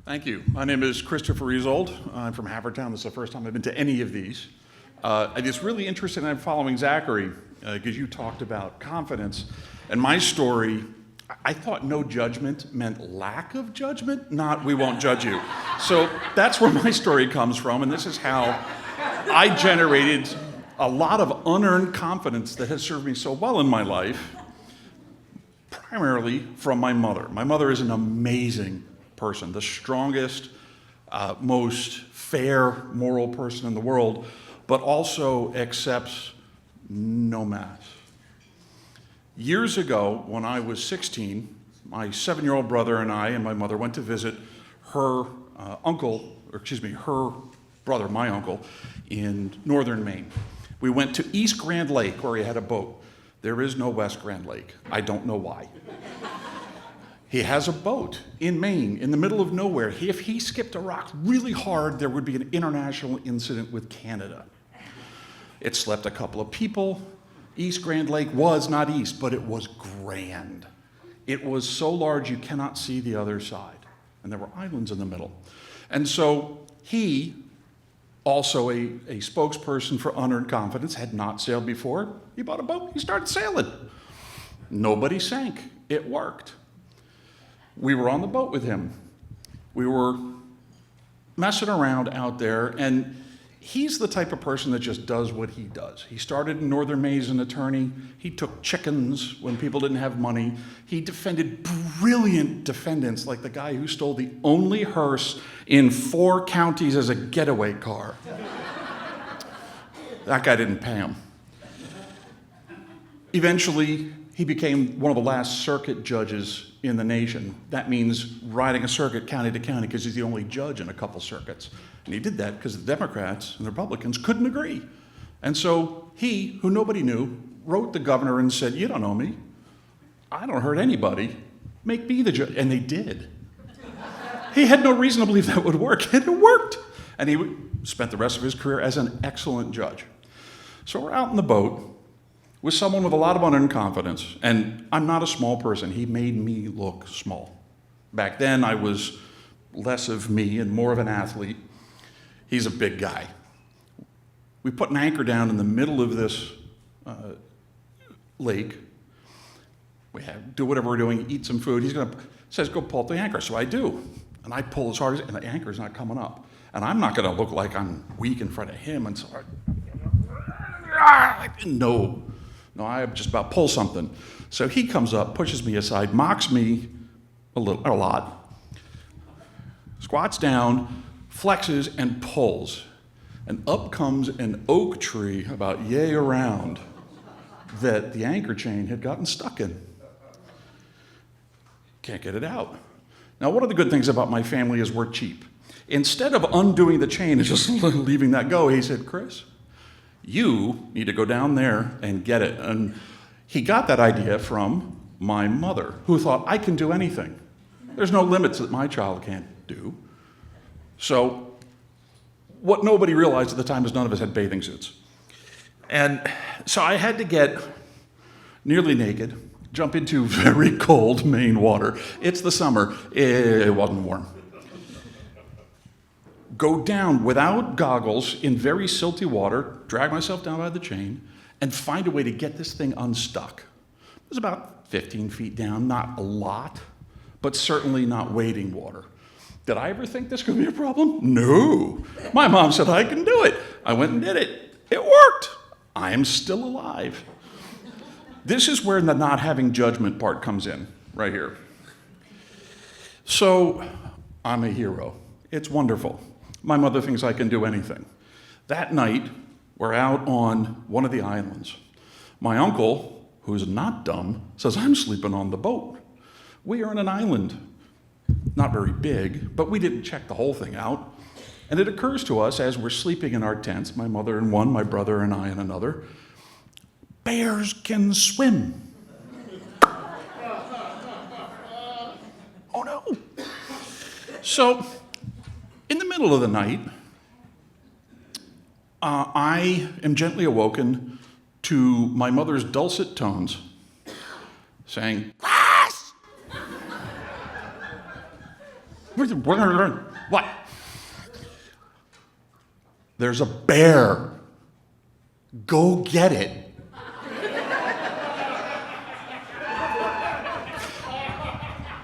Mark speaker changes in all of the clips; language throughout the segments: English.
Speaker 1: Thank you. My name is Christopher Ezold. I'm from Havertown. This is the first time I've been to any of these. I'm just really interested in following Zachary because you talked about confidence. And my story, I thought no judgment meant lack of judgment, not we won't judge you. So that's where my story comes from, and this is how I generated a lot of unearned confidence that has served me so well in my life, primarily from my mother. My mother is an amazing person, the strongest, most fair, moral person in the world, but also accepts no mess. Years ago, when I was 16, my 7-year-old brother and I and my mother went to visit her her brother, my uncle, in northern Maine. We went to East Grand Lake, where he had a boat. There is no West Grand Lake. I don't know why. He has a boat in Maine, in the middle of nowhere. If he skipped a rock really hard, there would be an international incident with Canada. It slept a couple of people. East Grand Lake was not east, but it was grand. It was so large you cannot see the other side. And there were islands in the middle. And so he, also a spokesperson for unearned confidence, had not sailed before. He bought a boat. He started sailing. Nobody sank. It worked. We were on the boat with him. We were messing around out there, and he's the type of person that just does what he does. He started in northern Maine as an attorney. He took chickens when people didn't have money. He defended brilliant defendants, like the guy who stole the only hearse in 4 counties as a getaway car. That guy didn't pay him. Eventually, he became one of the last circuit judges in the nation. That means riding a circuit county to county because he's the only judge in a couple circuits. And he did that because the Democrats and the Republicans couldn't agree. And so he, who nobody knew, wrote the governor and said, "You don't know me. I don't hurt anybody. Make me the judge." And they did. He had no reason to believe that would work, and it worked. And he spent the rest of his career as an excellent judge. So we're out in the boat with someone with a lot of unearned confidence, and I'm not a small person. He made me look small. Back then, I was less of me and more of an athlete. He's a big guy. We put an anchor down in the middle of this lake. We do whatever we're doing, eat some food. He says, "Go pull up the anchor." So I do, and I pull as hard as, and the anchor's not coming up. And I'm not gonna look like I'm weak in front of him, and so No, I just about pull something. So he comes up, pushes me aside, mocks me a lot, squats down, flexes, and pulls. And up comes an oak tree about yay around that the anchor chain had gotten stuck in. Can't get it out. Now, one of the good things about my family is we're cheap. Instead of undoing the chain and just leaving that go, he said, "Chris, you need to go down there and get it." And he got that idea from my mother, who thought, I can do anything. There's no limits that my child can't do. So what nobody realized at the time is none of us had bathing suits. And so I had to get nearly naked, jump into very cold Maine water. It's the summer. It wasn't warm. Go down without goggles in very silty water, drag myself down by the chain, and find a way to get this thing unstuck. It was about 15 feet down, not a lot, but certainly not wading water. Did I ever think this could be a problem? No. My mom said I can do it. I went and did it. It worked. I am still alive. This is where the not having judgment part comes in, right here. So I'm a hero. It's wonderful. My mother thinks I can do anything. That night, we're out on one of the islands. My uncle, who's not dumb, says, "I'm sleeping on the boat." We are on an island, not very big, but we didn't check the whole thing out. And it occurs to us as we're sleeping in our tents, my mother in one, my brother and I in another, bears can swim. Oh no. So, in the middle of the night, I am gently awoken to my mother's dulcet tones saying, "Class! What? There's a bear. Go get it.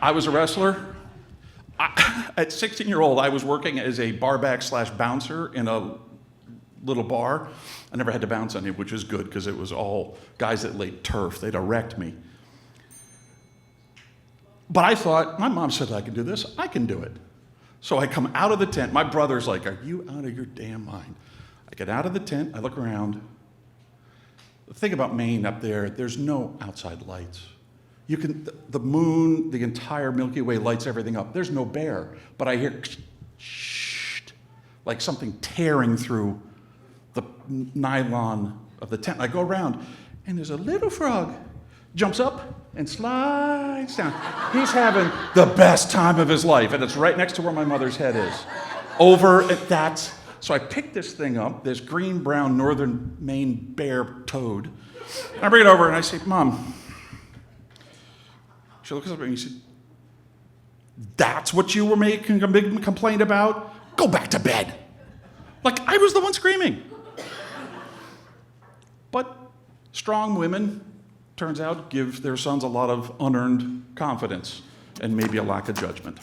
Speaker 1: I was a wrestler. At 16-year-old, I was working as a barback/bouncer in a little bar. I never had to bounce on it, which was good because it was all guys that laid turf. They'd erect me. But I thought, my mom said I can do this. I can do it. So I come out of the tent. My brother's like, are you out of your damn mind? I get out of the tent. I look around. The thing about Maine up there, there's no outside lights. You can, the moon, the entire Milky Way lights everything up. There's no bear, but I hear like something tearing through the nylon of the tent. I go around, and there's a little frog, jumps up and slides down. He's having the best time of his life, and it's right next to where my mother's head is. So I pick this thing up, this green-brown northern Maine bear toad. I bring it over, and I say, Mom. She looks up at me and she said, that's what you were making a big complaint about? Go back to bed. Like I was the one screaming. But strong women, turns out, give their sons a lot of unearned confidence and maybe a lack of judgment.